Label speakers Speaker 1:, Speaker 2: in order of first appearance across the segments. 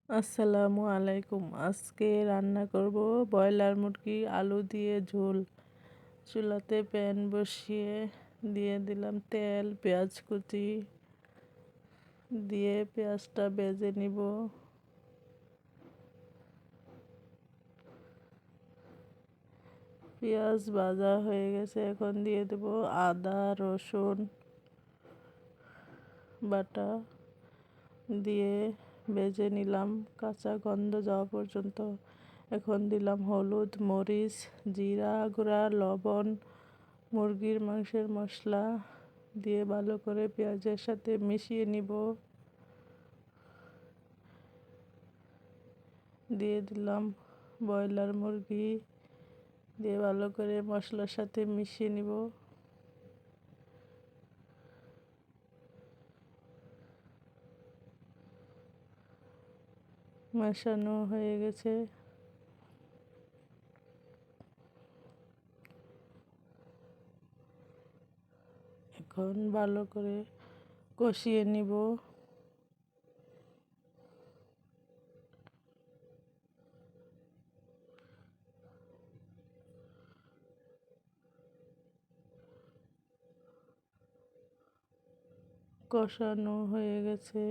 Speaker 1: আসসালামু আলাইকুম। আজকে রান্না করব ব্রয়লার মুরগি আলু দিয়ে ঝোল। চুলাতে প্যান বসিয়ে দিয়ে দিলাম তেল, পেঁয়াজ কুচি দিয়ে পেঁয়াজটা ভেজে নিব। পেঁয়াজ ভাজা হয়ে গেছে, এখন দিয়ে দেব আদা রসুন বাটা দিয়ে ভেজে নিলাম কাঁচা গন্ধ যাওয়া পর্যন্ত। এখন দিলাম হলুদ, মরিচ, জিরা গুঁড়া, লবণ, মুরগির মাংসের মশলা দিয়ে ভালো করে পেঁয়াজের সাথে মিশিয়ে নিব। দিয়ে দিলাম ব্রয়লার মুরগি দিয়ে ভালো করে মশলার সাথে মিশিয়ে নিব। মেশানো হয়ে গেছে, এখন ভালো করে কষিয়ে নিব। কষানো হয়ে গেছে,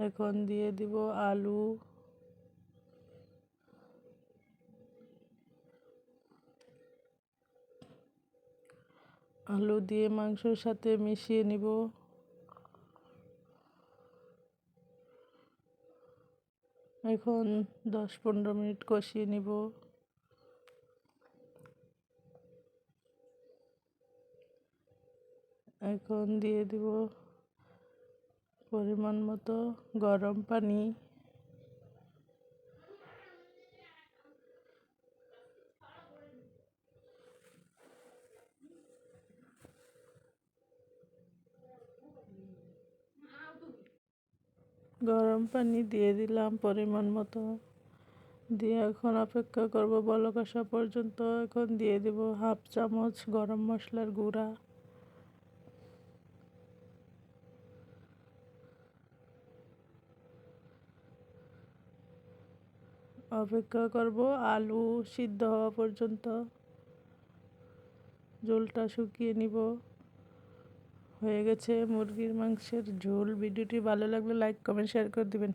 Speaker 1: এখন দিয়ে দিব আলু। আলু দিয়ে মাংসের সাথে মিশিয়ে নিব। এখন 10-15 মিনিট কষিয়ে নিব। এখন দিয়ে দিব পরিমাণ মতো গরম পানি। গরম পানি দিয়ে দিলাম পরিমাণ মতো, দিয়ে এখন অপেক্ষা করব বলক আসা পর্যন্ত। এখন দিয়ে দেব 1/2 চামচ গরম মশলার গুঁড়া। অপেক্ষা করব আলু সিদ্ধ হওয়া পর্যন্ত, ঝোলটা শুকিয়ে নিব। হয়ে গেছে মুরগির মাংসের ঝোল। ভিডিওটি ভালো লাগলে লাইক কমেন্ট শেয়ার করে দিবেন।